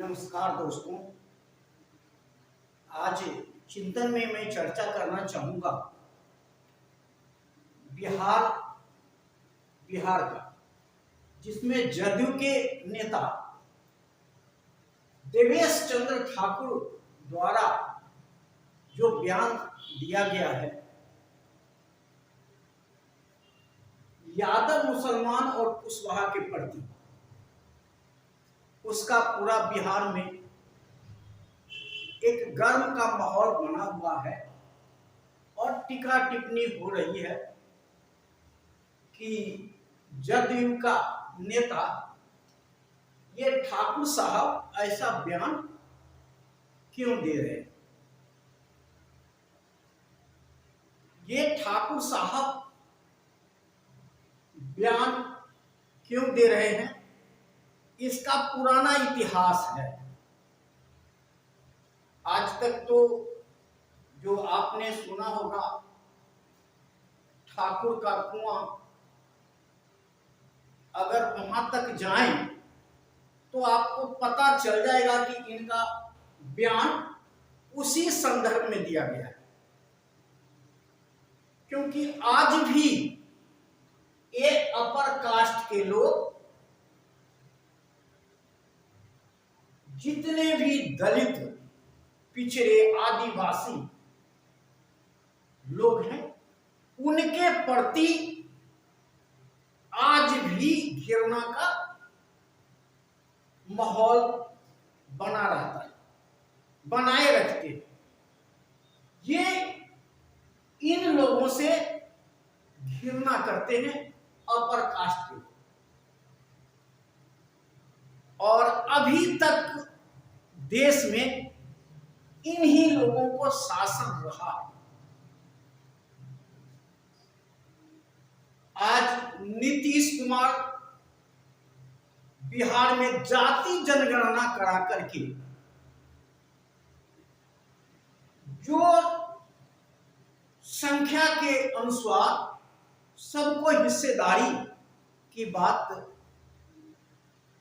नमस्कार दोस्तों। आज चिंतन में मैं चर्चा करना चाहूंगा बिहार बिहार का, जिसमें जदयू के नेता देवेश चंद्र ठाकुर द्वारा जो बयान दिया गया है, यादव मुसलमान और कुशवाहा के प्रति, उसका पूरा बिहार में एक गर्म का माहौल बना हुआ है और टीका टिप्पणी हो रही है कि जदयू का नेता ये ठाकुर साहब ऐसा बयान क्यों दे रहे हैं। ये ठाकुर साहब बयान क्यों दे रहे हैं, इसका पुराना इतिहास है। आज तक तो जो आपने सुना होगा ठाकुर का कुआं, अगर वहां तक जाएं तो आपको पता चल जाएगा कि इनका बयान उसी संदर्भ में दिया गया है। क्योंकि आज भी ये अपर कास्ट के लोग, जितने भी दलित, पिछड़े, आदिवासी लोग हैं, उनके प्रति आज भी घृणा का माहौल बना रहता है, बनाए रखते हैं। ये इन लोगों से घृणा करते हैं, अपर कास्ट के। और अभी तक देश में इन्हीं लोगों को शासन रहा है। आज नीतीश कुमार बिहार में जाति जनगणना करा करके जो संख्या के अनुसार सबको हिस्सेदारी की बात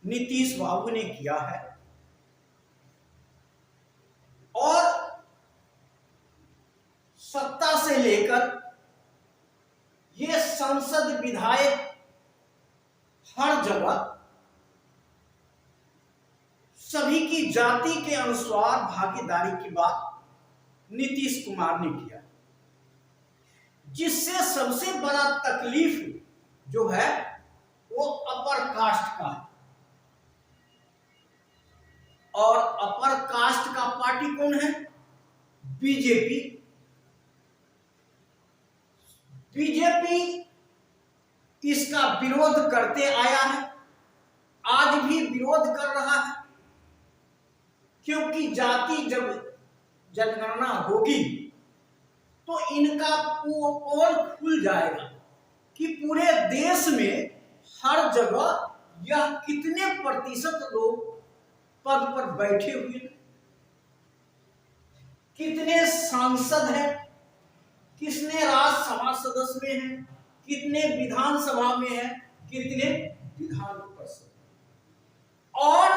नीतीश बाबू ने किया है, और सत्ता से लेकर ये संसद, विधायक, हर जगह सभी की जाति के अनुसार भागीदारी की बात नीतीश कुमार ने किया, जिससे सबसे बड़ा तकलीफ जो है वो अपर कास्ट का है। और अपर कास्ट का पार्टी कौन है? बीजेपी। बीजेपी इसका विरोध करते आया है, आज भी विरोध कर रहा है। क्योंकि जाति जब जनगणना होगी तो इनका पोल खुल जाएगा कि पूरे देश में हर जगह यह कितने प्रतिशत लोग पद पर बैठे हुए, कितने सांसद हैं, कितने राज्यसभा सदस्य में हैं, कितने विधानसभा में हैं, कितने विधान परिषद, और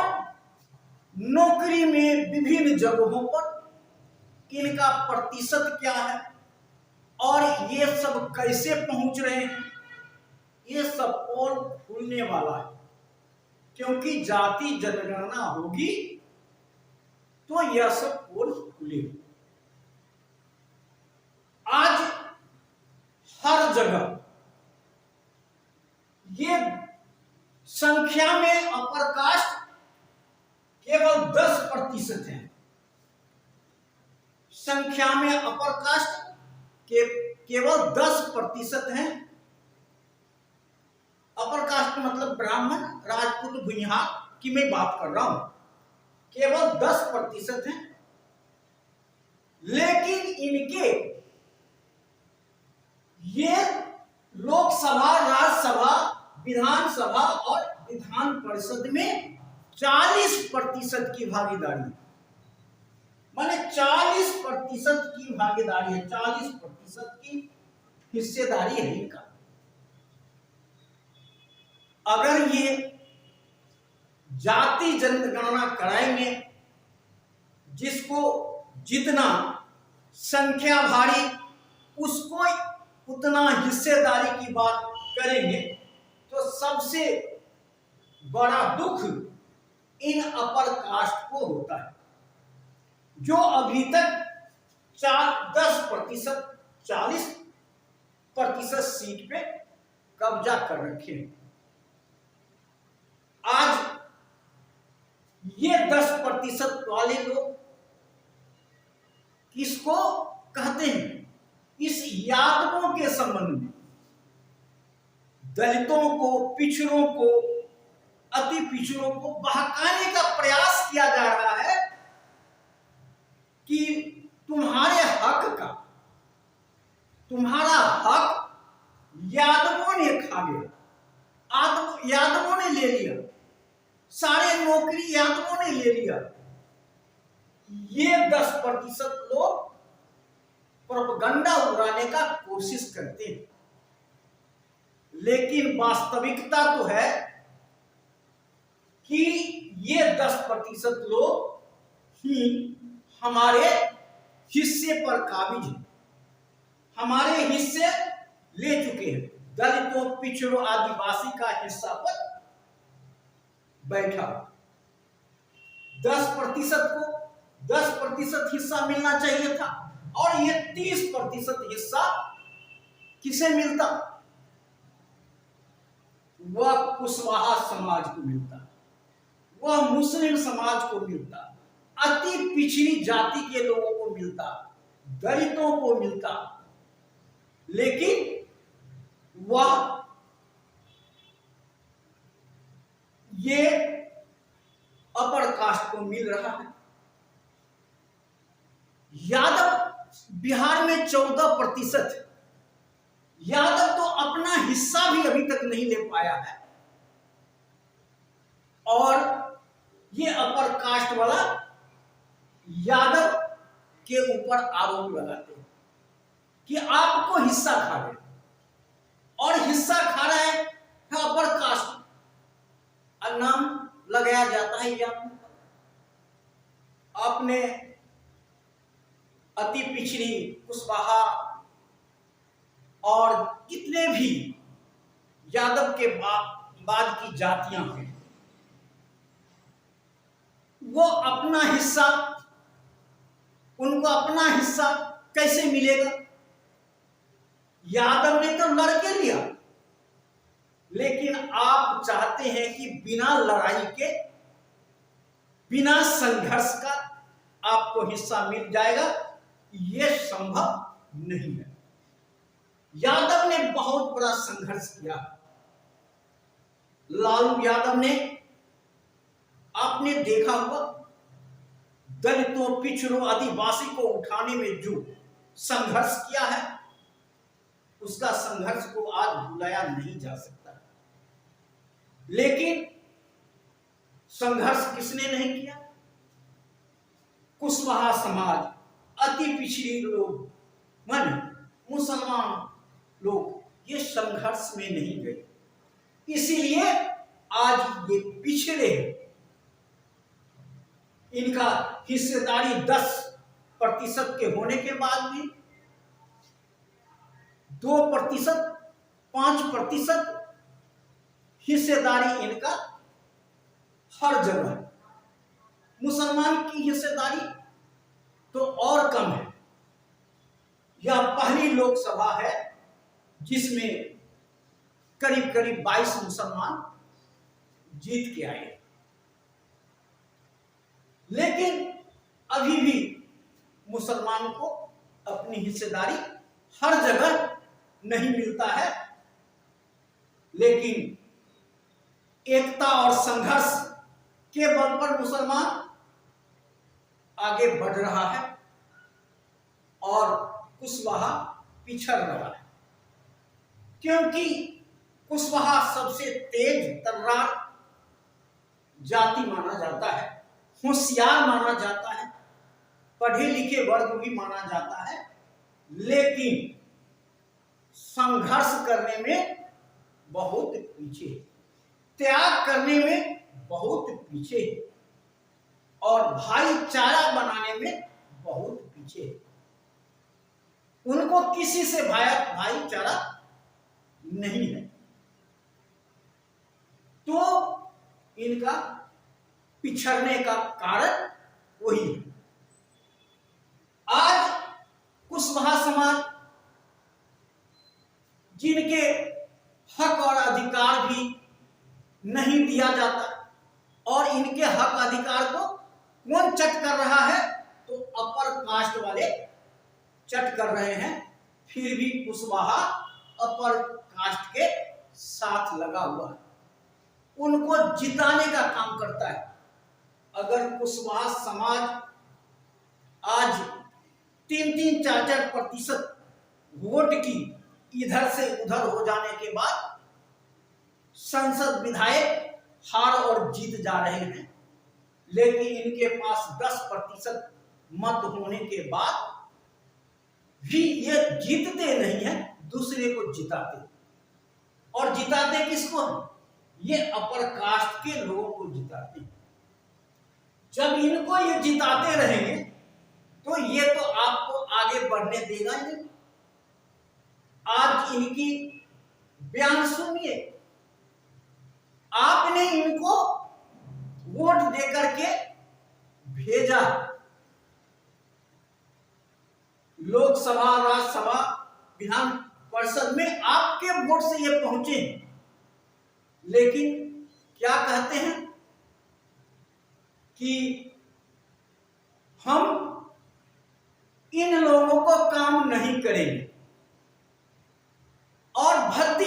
नौकरी में विभिन्न जगहों पर इनका प्रतिशत क्या है, और ये सब कैसे पहुंच रहे हैं। ये सब पोल खुलने वाला है, क्योंकि जाति जनगणना होगी तो यह सब पोल खुलेगा। आज हर जगह ये संख्या में अपर कास्ट केवल 10% है। संख्या में अपर कास्ट के केवल 10% है। अपर कास्ट मतलब ब्राह्मण, राजपूत, भुइहार की मैं बात कर रहा हूं, केवल 10% है। लेकिन इनके ये लोकसभा, राज्यसभा, विधानसभा और विधान परिषद में 40% की भागीदारी, माने 40% की भागीदारी है, 40% की हिस्सेदारी है इनका। अगर ये जाति जनगणना कराएंगे, जिसको जितना संख्या भारी उसको उतना हिस्सेदारी की बात करेंगे, तो सबसे बड़ा दुख इन अपर कास्ट को होता है, जो अभी तक 10%, 40% सीट पे कब्जा कर रखे हैं। आज ये 10% वाले लोग किसको कहते हैं? इस यादवों के संबंध में दलितों को, पिछड़ों को, अति पिछड़ों को बहकाने का प्रयास किया जा रहा है कि तुम्हारे हक का, तुम्हारा हक यादवों ने खा गया, यादवों ने ले लिया, सारे नौकरी यादवों ने ले लिया। ये 10% लोग प्रोपगंडा उड़ाने का कोशिश करते हैं, लेकिन वास्तविकता तो है कि ये 10% लोग ही हमारे हिस्से पर काबिज हैं, हमारे हिस्से ले चुके हैं। दलितों, पिछड़ों, आदिवासी का हिस्सा पर बैठा। 10% को 10% हिस्सा मिलना चाहिए था, और ये 30% हिस्सा किसे मिलता? वह कुशवाहा समाज को मिलता, वह मुस्लिम समाज को मिलता, अति पिछड़ी जाति के लोगों को मिलता, दलितों को मिलता, लेकिन वह ये अपर कास्ट को मिल रहा है। यादव बिहार में 14%, यादव तो अपना हिस्सा भी अभी तक नहीं ले पाया है, और ये अपर कास्ट वाला यादव के ऊपर आरोप लगाते हैं कि आपको हिस्सा खा गया, और हिस्सा खा रहा है अपर कास्ट, और नाम लगाया जाता है यादव। आपने अति पिछड़ी, कुशवाहा और कितने भी यादव के बाद की जातियां हैं, वो अपना हिस्सा, उनको अपना हिस्सा कैसे मिलेगा? यादव ने तो लड़के लिया, लेकिन आप चाहते हैं कि बिना लड़ाई के, बिना संघर्ष का आपको हिस्सा मिल जाएगा। यह संभव नहीं है। यादव ने बहुत बड़ा संघर्ष किया। लालू यादव ने, आपने देखा होगा, दलितों, पिछड़ों, आदिवासी को उठाने में जो संघर्ष किया है, उसका संघर्ष को आज भुलाया नहीं जा सकता। लेकिन संघर्ष किसने नहीं किया? कुशवाहा समाज, अति पिछड़ी लोग, मन मुसलमान लोग, ये संघर्ष में नहीं गए। इसीलिए आज ये पिछड़े, इनका हिस्सेदारी 10% के होने के बाद भी 2%, 5% हिस्सेदारी इनका हर जगह है। मुसलमान की हिस्सेदारी तो और कम है। यह पहली लोकसभा है जिसमें करीब करीब 22 मुसलमान जीत के आए, लेकिन अभी भी मुसलमानों को अपनी हिस्सेदारी हर जगह नहीं मिलता है। लेकिन एकता और संघर्ष के बल पर मुसलमान आगे बढ़ रहा है और कुशवाहा पिछड़ रहा है, क्योंकि कुशवाहा सबसे तेज तर्रार जाति माना जाता है, होशियार माना जाता है, पढ़े लिखे वर्ग भी माना जाता है, लेकिन संघर्ष करने में बहुत पीछे, त्याग करने में बहुत पीछे है और भाईचारा बनाने में बहुत पीछे है। उनको किसी से भाईचारा नहीं है, तो इनका पिछड़ने का कारण वही है। आज कुशवाहा समाज जिनके हक और अधिकार भी नहीं दिया जाता और इनके हक अधिकार को कौन चट कर रहा है, तो अपर कास्ट वाले चट कर रहे हैं। फिर भी कुशवाहा अपर कास्ट के साथ लगा हुआ है, उनको जिताने का काम करता है। अगर कुशवाहा समाज आज 3-3, 4-4% वोट की इधर से उधर हो जाने के बाद संसद विधायक हार और जीत जा रहे हैं, लेकिन इनके पास 10% मत होने के बाद भी ये जीतते नहीं है, दूसरे को जिताते। और जिताते किसको? ये अपर कास्ट के लोगों को जिताते। जब इनको ये जिताते रहेंगे तो ये तो आपको आगे बढ़ने देगा ही नहीं। आज इनकी बयान सुनिए, आपने इनको वोट देकर के भेजा, लोकसभा, राज्यसभा, विधान परिषद में आपके वोट से ये पहुंचे, लेकिन क्या कहते हैं कि हम इन लोगों को काम नहीं करेंगे और भद्दी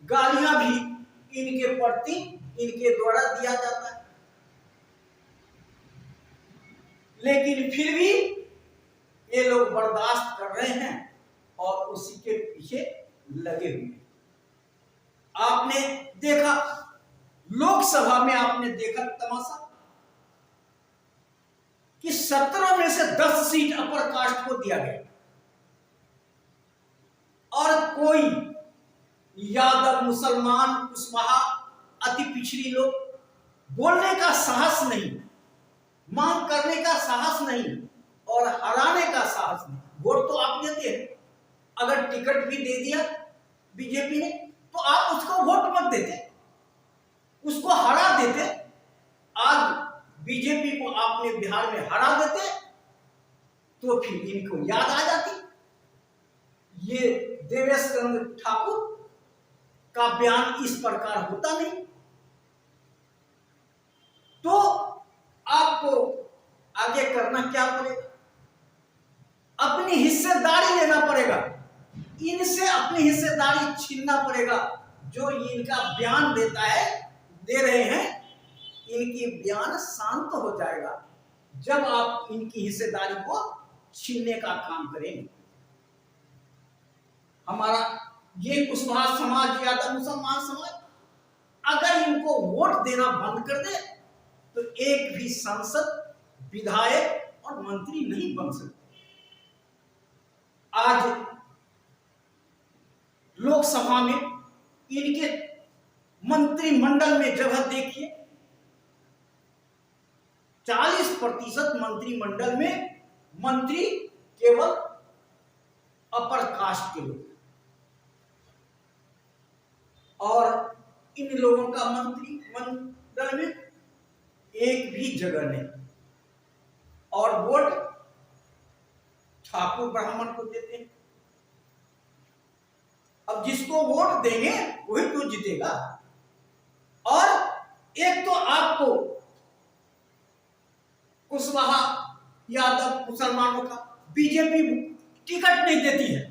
गालियां भी इनके प्रति इनके द्वारा दिया जाता है, लेकिन फिर भी ये लोग बर्दाश्त कर रहे हैं और उसी के पीछे लगे हुए। आपने देखा लोकसभा में, आपने देखा तमाशा कि 17 में से 10 सीट अपर कास्ट को दिया गया और कोई यादव, मुसलमान, कुशवाहा, अति पिछड़ी लोग बोलने का साहस नहीं, मांग करने का साहस नहीं और हराने का साहस नहीं। वोट तो आप देते हैं, अगर टिकट भी दे दिया बीजेपी ने तो आप उसको वोट मत देते, उसको हरा देते। आज बीजेपी को आपने बिहार में हरा देते तो फिर इनको याद आ जाती। ये देवेश चंद्र ठाकुर का बयान इस प्रकार होता नहीं, तो आपको आगे करना क्या पड़ेगा? अपनी हिस्सेदारी लेना पड़ेगा, इनसे अपनी हिस्सेदारी छीनना पड़ेगा। जो इनका बयान दे रहे हैं, इनकी बयान शांत हो जाएगा जब आप इनकी हिस्सेदारी को छीनने का काम करेंगे। हमारा ये कुशवाहा समाज, यादव मुसलमान समाज अगर इनको वोट देना बंद कर दे तो एक भी सांसद, विधायक और मंत्री नहीं बन सकते। आज लोकसभा में इनके मंत्रिमंडल में जगह देखिए, 40% मंत्रिमंडल में मंत्री केवल अपर कास्ट के लोग, और इन लोगों का मंत्रिमंडल में एक भी जगह नहीं, और वोट ठाकुर ब्राह्मण को देते हैं। अब जिसको वोट देंगे वही तो जीतेगा। और एक तो आपको कुशवाहा, यादव, मुसलमानों का बीजेपी टिकट नहीं देती है,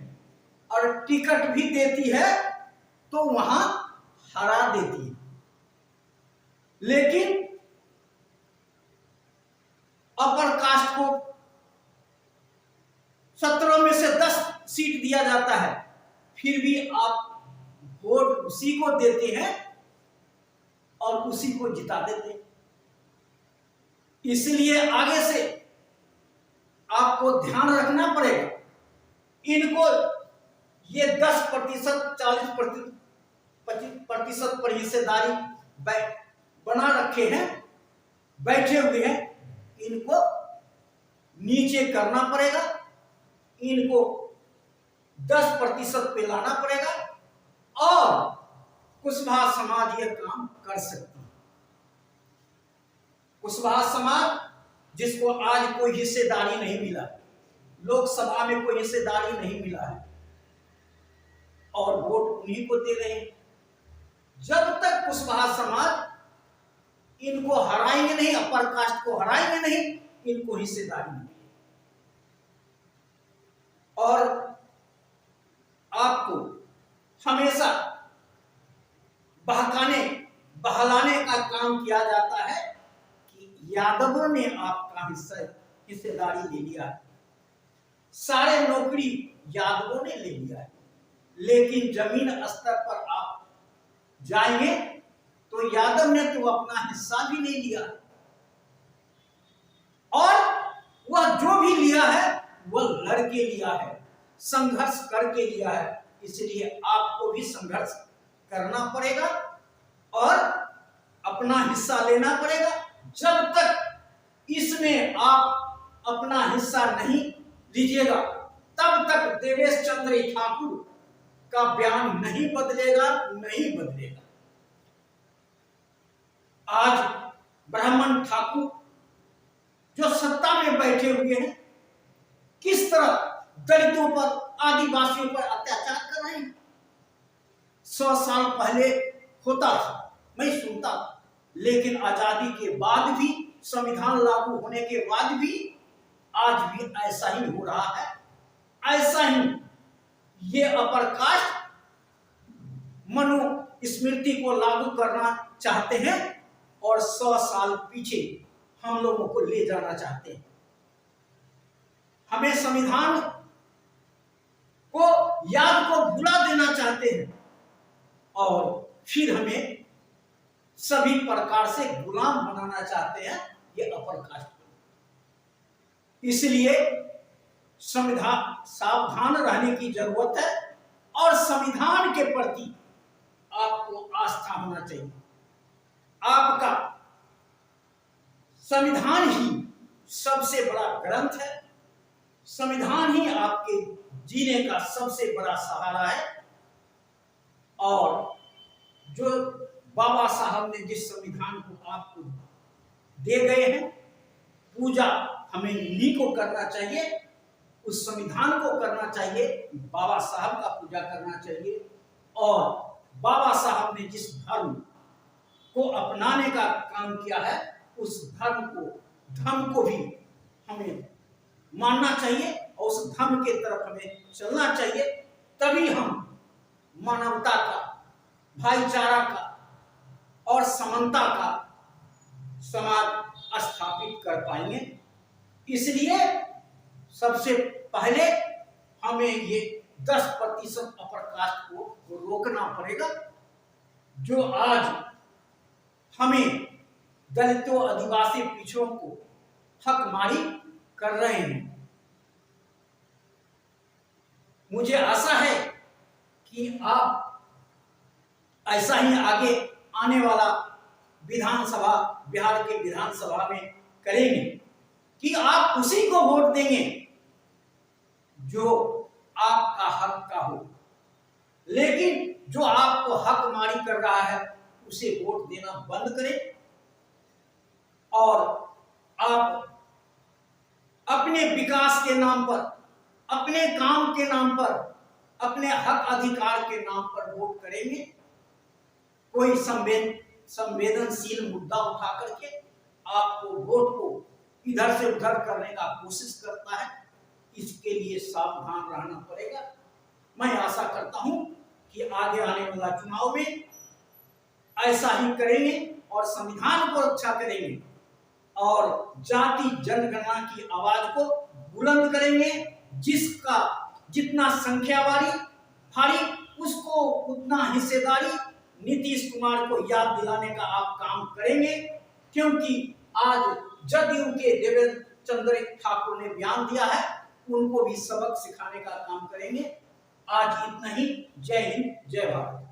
और टिकट भी देती है तो वहां हरा देती है। लेकिन अपर कास्ट को 17 में से 10 सीट दिया जाता है, फिर भी आप वोट उसी को देते हैं और उसी को जिता देते हैं। इसलिए आगे से आपको ध्यान रखना पड़ेगा, इनको ये 10%, 40%, 25% पर हिस्सेदारी बना रखे हैं, बैठे हुए हैं, इनको नीचे करना पड़ेगा, इनको 10% पे लाना पड़ेगा और कुशवाहा समाज यह काम कर सकती है। कुशवाहा समाज जिसको आज कोई हिस्सेदारी नहीं मिला, लोकसभा में कोई हिस्सेदारी नहीं मिला है और वोट उन्हीं को दे रहे हैं। जब तक कुशवाहा समाज इनको हराएंगे नहीं, अपर कास्ट को हराएंगे नहीं, इनको हिस्सेदारी नहीं। और आपको हमेशा बहलाने का काम किया जाता है कि यादवों ने आपका हिस्सेदारी ले लिया है, सारे नौकरी यादवों ने ले लिया है, लेकिन जमीन स्तर पर आप जाएंगे तो यादव ने तो अपना हिस्सा भी नहीं लिया और वह जो भी लिया है वह लड़के लिया है, संघर्ष करके लिया है। इसलिए आपको भी संघर्ष करना पड़ेगा और अपना हिस्सा लेना पड़ेगा। जब तक इसमें आप अपना हिस्सा नहीं लीजिएगा तब तक देवेश चंद्र ठाकुर का बयान नहीं बदलेगा, नहीं बदलेगा। आज ब्राह्मण ठाकुर जो सत्ता में बैठे हुए हैं किस तरह दलितों पर, आदिवासियों पर अत्याचार कर रहे हैं। 100 साल पहले होता था, मैं सुनता था, लेकिन आजादी के बाद भी, संविधान लागू होने के बाद भी आज भी ऐसा ही हो रहा है। ऐसा ही ये अपर कास्ट मनुस्मृति को लागू करना चाहते हैं और 100 साल पीछे हम लोगों को ले जाना चाहते हैं। हमें संविधान को याद को भुला देना चाहते हैं और फिर हमें सभी प्रकार से गुलाम बनाना चाहते हैं ये अपर कास्ट। इसलिए सावधान रहने की जरूरत है और संविधान के प्रति आपको आस्था होना चाहिए। आपका संविधान ही सबसे बड़ा ग्रंथ है, संविधान ही आपके जीने का सबसे बड़ा सहारा है। और जो बाबा साहब ने जिस संविधान को आपको दे गए हैं, पूजा हमें इन्हीं को करना चाहिए, उस संविधान को करना चाहिए, बाबा साहब का पूजा करना चाहिए। और बाबा साहब ने जिस धर्म को अपनाने का काम किया है उस धर्म को भी हमें मानना चाहिए और उस धर्म के तरफ हमें चलना चाहिए। तभी हम मानवता का, भाईचारा का और समानता का समाज स्थापित कर पाएंगे। इसलिए सबसे पहले हमें ये 10% अपर कास्ट को रोकना पड़ेगा, जो आज हमें दलितों, आदिवासी पिछड़ों को हकमारी कर रहे हैं। मुझे आशा है कि आप ऐसा ही आगे आने वाला विधानसभा, बिहार के विधानसभा में करेंगे कि आप उसी को वोट देंगे जो आपका हक का हो, लेकिन जो आपको हकमारी कर रहा है उसे वोट देना बंद करें और आप अपने विकास के नाम पर, अपने काम के नाम पर, अपने हक अधिकार के नाम पर वोट करेंगे। कोई संवेदनशील मुद्दा उठा करके आपको वोट को इधर से उधर करने का कोशिश करता है, इसके लिए सावधान रहना पड़ेगा। मैं आशा करता हूं कि आगे आने वाला चुनाव में ऐसा ही करेंगे और संविधान को रक्षा करेंगे और जाति जनगणना की आवाज को बुलंद करेंगे। जिसका जितना संख्या भारी उसको उतना हिस्सेदारी नीतीश कुमार को याद दिलाने का आप काम करेंगे, क्योंकि आज जदयू के देवेंद्र चंद्र ठाकुर ने बयान दिया है, उनको भी सबक सिखाने का काम करेंगे। आज इतना ही। जय हिंद, जय भारत।